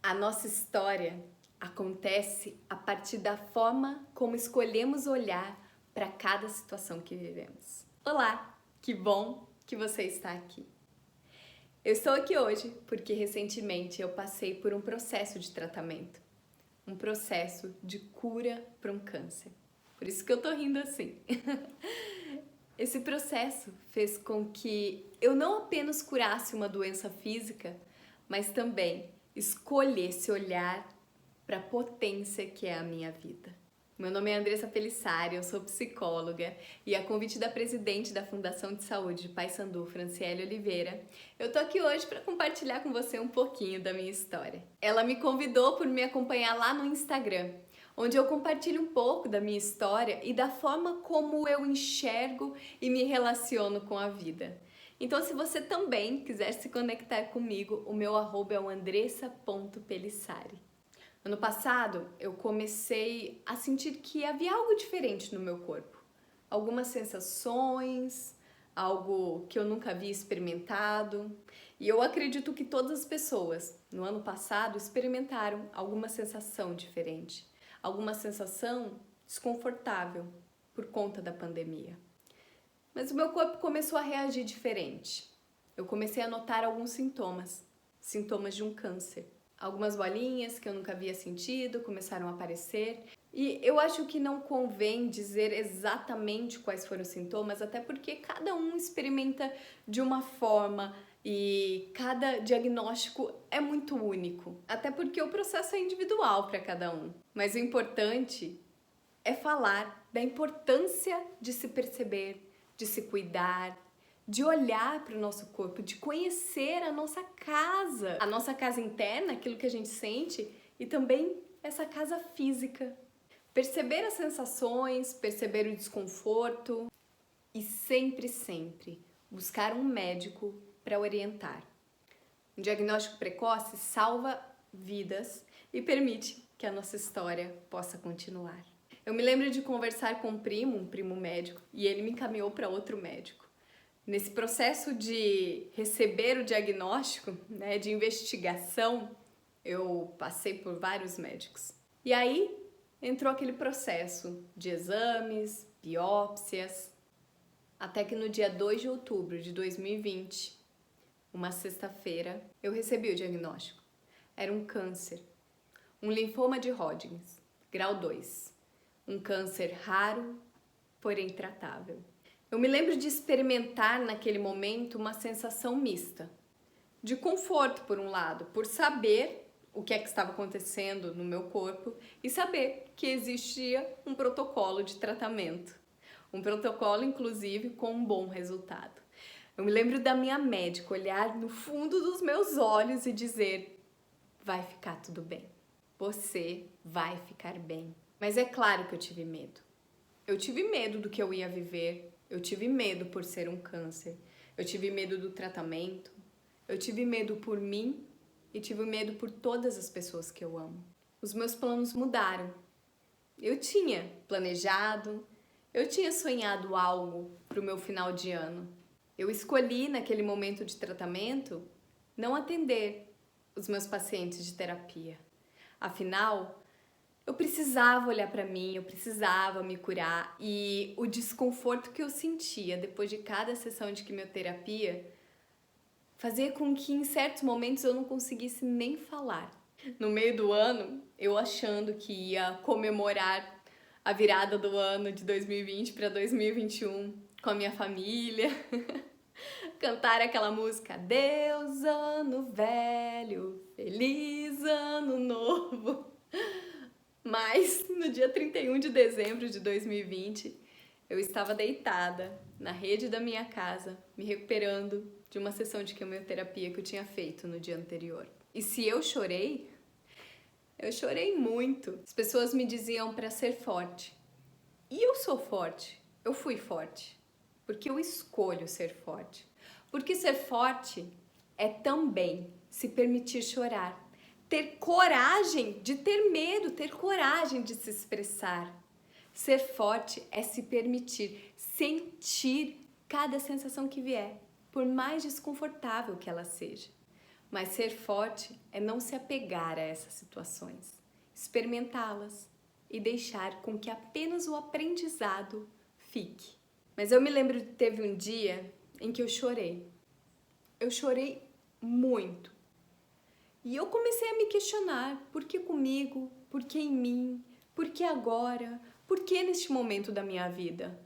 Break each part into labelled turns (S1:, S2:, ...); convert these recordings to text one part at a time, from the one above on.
S1: A nossa história acontece a partir da forma como escolhemos olhar para cada situação que vivemos. Olá, que bom que você está aqui. Eu estou aqui hoje porque recentemente eu passei por um processo de tratamento, um processo de cura para um câncer. Por isso que eu tô rindo assim. Esse processo fez com que eu não apenas curasse uma doença física, mas também escolhesse olhar para a potência que é a minha vida. Meu nome é Andressa Pelissari, eu sou psicóloga e a convite da presidente da Fundação de Saúde de Paysandu, Franciele Oliveira, eu tô aqui hoje para compartilhar com você um pouquinho da minha história. Ela me convidou por me acompanhar lá no Instagram, onde eu compartilho um pouco da minha história e da forma como eu enxergo e me relaciono com a vida. Então, se você também quiser se conectar comigo, o meu arroba é o andressa.pelissari. Ano passado, eu comecei a sentir que havia algo diferente no meu corpo. Algumas sensações, algo que eu nunca havia experimentado. E eu acredito que todas as pessoas, no ano passado, experimentaram alguma sensação diferente. Alguma sensação desconfortável por conta da pandemia. Mas o meu corpo começou a reagir diferente. Eu comecei a notar alguns sintomas de um câncer. Algumas bolinhas que eu nunca havia sentido começaram a aparecer. E eu acho que não convém dizer exatamente quais foram os sintomas, até porque cada um experimenta de uma forma e cada diagnóstico é muito único. Até porque o processo é individual para cada um. Mas o importante é falar da importância de se perceber, de se cuidar, de olhar para o nosso corpo, de conhecer a nossa casa interna, aquilo que a gente sente, e também essa casa física. Perceber as sensações, perceber o desconforto e sempre buscar um médico para orientar. Um diagnóstico precoce salva vidas e permite que a nossa história possa continuar. Eu me lembro de conversar com um primo médico, e ele me encaminhou para outro médico. Nesse processo de receber o diagnóstico, de investigação, eu passei por vários médicos. E aí entrou aquele processo de exames, biópsias, até que no dia 2 de outubro de 2020, uma sexta-feira, eu recebi o diagnóstico. Era um câncer, um linfoma de Hodgkin, grau 2. Um câncer raro, porém tratável. Eu me lembro de experimentar naquele momento uma sensação mista. De conforto, por um lado, por saber o que é que estava acontecendo no meu corpo e saber que existia um protocolo de tratamento. Um protocolo, inclusive, com um bom resultado. Eu me lembro da minha médica olhar no fundo dos meus olhos e dizer: vai ficar tudo bem. Você vai ficar bem. Mas é claro que eu tive medo. Eu tive medo do que eu ia viver, eu tive medo por ser um câncer, eu tive medo do tratamento, eu tive medo por mim e tive medo por todas as pessoas que eu amo. Os meus planos mudaram. Eu tinha planejado, eu tinha sonhado algo para o meu final de ano. Eu escolhi naquele momento de tratamento não atender os meus pacientes de terapia. Afinal, eu precisava olhar para mim, eu precisava me curar, e o desconforto que eu sentia depois de cada sessão de quimioterapia fazia com que em certos momentos eu não conseguisse nem falar. No meio do ano, eu achando que ia comemorar a virada do ano de 2020 para 2021 com a minha família, cantar aquela música Adeus ano velho, feliz ano novo. Mas no dia 31 de dezembro de 2020, eu estava deitada na rede da minha casa, me recuperando de uma sessão de quimioterapia que eu tinha feito no dia anterior. E se eu chorei muito. As pessoas me diziam para ser forte. E eu sou forte, eu fui forte, porque eu escolho ser forte. Porque ser forte é também se permitir chorar. Ter coragem de ter medo, ter coragem de se expressar. Ser forte é se permitir sentir cada sensação que vier, por mais desconfortável que ela seja. Mas ser forte é não se apegar a essas situações, experimentá-las e deixar com que apenas o aprendizado fique. Mas eu me lembro que teve um dia em que eu chorei. Eu chorei muito. E eu comecei a me questionar, por que comigo? Por que em mim? Por que agora? Por que neste momento da minha vida?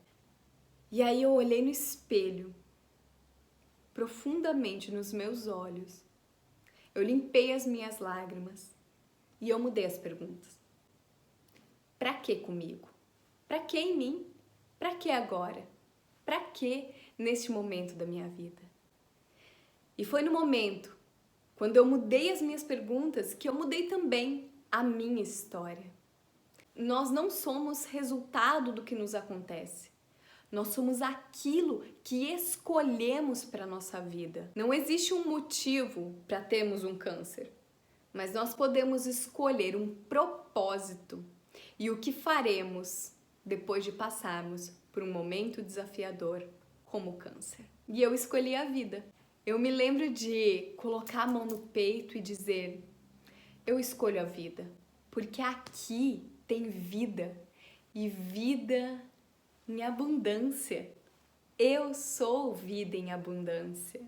S1: E aí eu olhei no espelho, profundamente nos meus olhos. Eu limpei as minhas lágrimas e eu mudei as perguntas. Pra que comigo? Pra que em mim? Pra que agora? Pra que neste momento da minha vida? E foi no momento, quando eu mudei as minhas perguntas, que eu mudei também a minha história. Nós não somos resultado do que nos acontece. Nós somos aquilo que escolhemos para a nossa vida. Não existe um motivo para termos um câncer, mas nós podemos escolher um propósito e o que faremos depois de passarmos por um momento desafiador como o câncer. E eu escolhi a vida. Eu me lembro de colocar a mão no peito e dizer: eu escolho a vida, porque aqui tem vida e vida em abundância. Eu sou vida em abundância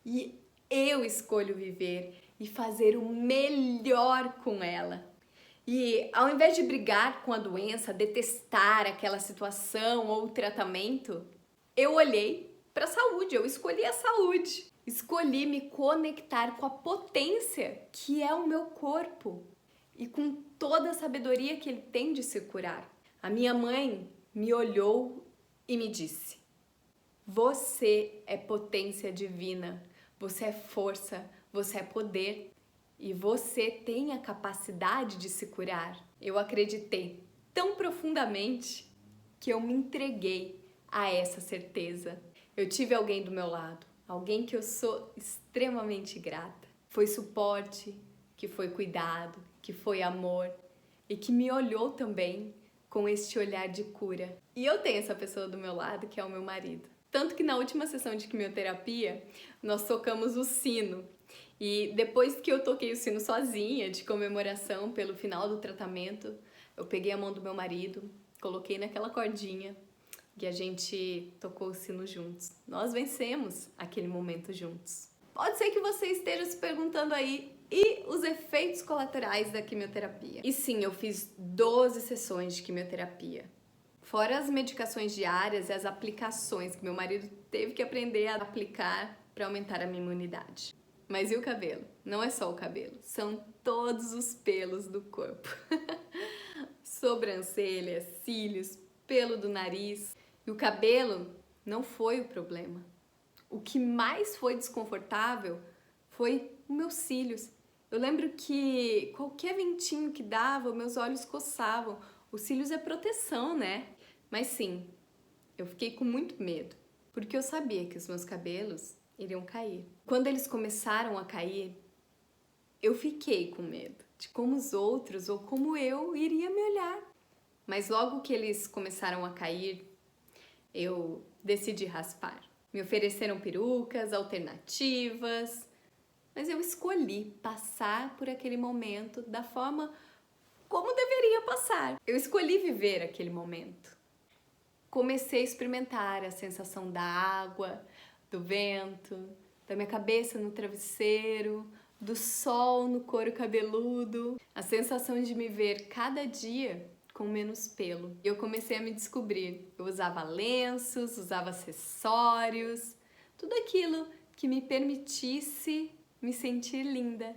S1: e eu escolho viver e fazer o melhor com ela. E ao invés de brigar com a doença, detestar aquela situação ou tratamento, eu olhei para a saúde, eu escolhi a saúde. Escolhi me conectar com a potência que é o meu corpo e com toda a sabedoria que ele tem de se curar. A minha mãe me olhou e me disse: você é potência divina, você é força, você é poder e você tem a capacidade de se curar. Eu acreditei tão profundamente que eu me entreguei a essa certeza. Eu tive alguém do meu lado, alguém que eu sou extremamente grata. Foi suporte, que foi cuidado, que foi amor e que me olhou também com este olhar de cura. E eu tenho essa pessoa do meu lado, que é o meu marido. Tanto que na última sessão de quimioterapia, nós tocamos o sino. E depois que eu toquei o sino sozinha, de comemoração pelo final do tratamento, eu peguei a mão do meu marido, coloquei naquela cordinha e a gente tocou o sino juntos. Nós vencemos aquele momento juntos. Pode ser que você esteja se perguntando aí, e os efeitos colaterais da quimioterapia? E sim, eu fiz 12 sessões de quimioterapia. Fora as medicações diárias e as aplicações que meu marido teve que aprender a aplicar para aumentar a minha imunidade. Mas e o cabelo? Não é só o cabelo, são todos os pelos do corpo. Sobrancelhas, cílios, pelo do nariz. E o cabelo não foi o problema. O que mais foi desconfortável foi os meus cílios. Eu lembro que qualquer ventinho que dava, meus olhos coçavam. Os cílios é proteção, né? Mas sim, eu fiquei com muito medo, porque eu sabia que os meus cabelos iriam cair. Quando eles começaram a cair, eu fiquei com medo de como os outros ou como eu iria me olhar. Mas logo que eles começaram a cair, eu decidi raspar. Me ofereceram perucas, alternativas, mas eu escolhi passar por aquele momento da forma como deveria passar. Eu escolhi viver aquele momento. Comecei a experimentar a sensação da água, do vento, da minha cabeça no travesseiro, do sol no couro cabeludo, a sensação de me ver cada dia com menos pelo. Eu comecei a me descobrir. Eu usava lenços, usava acessórios, tudo aquilo que me permitisse me sentir linda.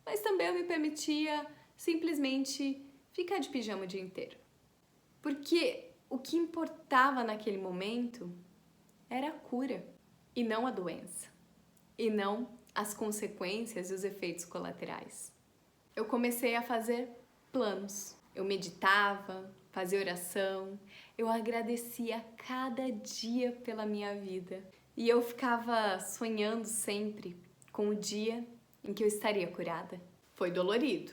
S1: Mas também eu me permitia simplesmente ficar de pijama o dia inteiro. Porque o que importava naquele momento era a cura e não a doença. E não as consequências e os efeitos colaterais. Eu comecei a fazer planos. Eu meditava, fazia oração, eu agradecia cada dia pela minha vida. E eu ficava sonhando sempre com o dia em que eu estaria curada. Foi dolorido.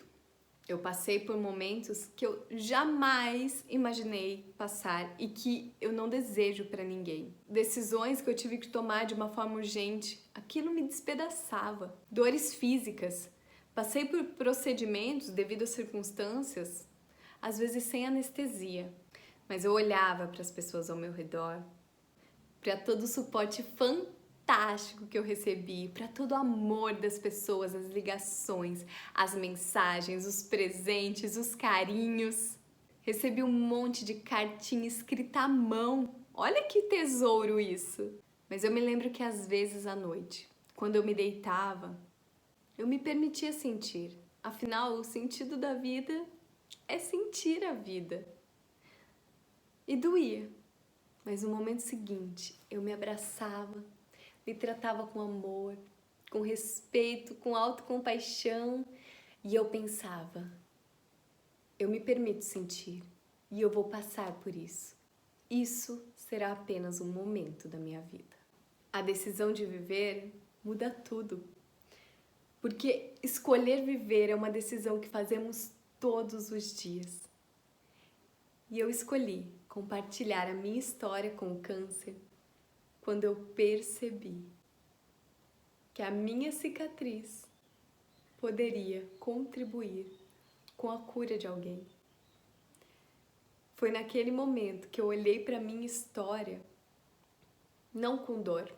S1: Eu passei por momentos que eu jamais imaginei passar e que eu não desejo para ninguém. Decisões que eu tive que tomar de uma forma urgente, aquilo me despedaçava. Dores físicas. Passei por procedimentos devido às circunstâncias, às vezes sem anestesia. Mas eu olhava para as pessoas ao meu redor, para todo o suporte fantástico que eu recebi, para todo o amor das pessoas, as ligações, as mensagens, os presentes, os carinhos. Recebi um monte de cartinha escrita à mão. Olha que tesouro isso! Mas eu me lembro que às vezes à noite, quando eu me deitava, eu me permitia sentir. Afinal, o sentido da vida é sentir a vida. E doía. Mas no momento seguinte, eu me abraçava, me tratava com amor, com respeito, com autocompaixão, e eu pensava, eu me permito sentir e eu vou passar por isso. Isso será apenas um momento da minha vida. A decisão de viver muda tudo, porque escolher viver é uma decisão que fazemos todos os dias. E eu escolhi compartilhar a minha história com o câncer quando eu percebi que a minha cicatriz poderia contribuir com a cura de alguém. Foi naquele momento que eu olhei para a minha história, não com dor,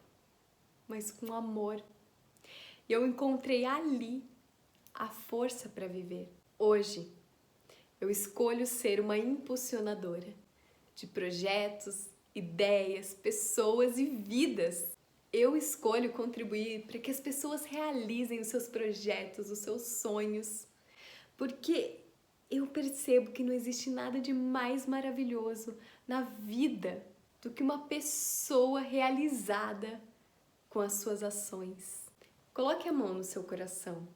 S1: mas com amor. E eu encontrei ali a força para viver. Hoje, eu escolho ser uma impulsionadora de projetos, ideias, pessoas e vidas. Eu escolho contribuir para que as pessoas realizem os seus projetos, os seus sonhos, porque eu percebo que não existe nada de mais maravilhoso na vida do que uma pessoa realizada com as suas ações. Coloque a mão no seu coração.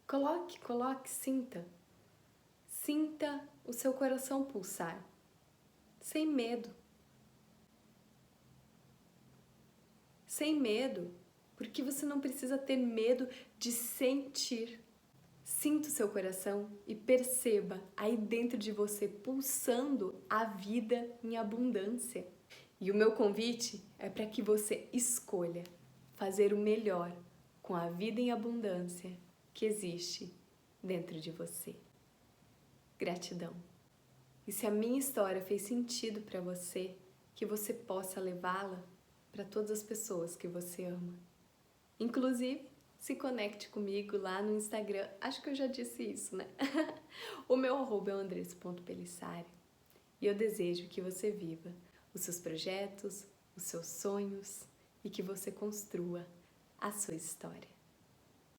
S1: Coloque, sinta. Sinta o seu coração pulsar, sem medo. Sem medo, porque você não precisa ter medo de sentir. Sinta o seu coração e perceba aí dentro de você pulsando a vida em abundância. E o meu convite é para que você escolha fazer o melhor com a vida em abundância que existe dentro de você. Gratidão. E se a minha história fez sentido para você, que você possa levá-la para todas as pessoas que você ama. Inclusive, se conecte comigo lá no Instagram. Acho que eu já disse isso, né? O meu arroba é andressa.pelissari. E eu desejo que você viva os seus projetos, os seus sonhos e que você construa a sua história.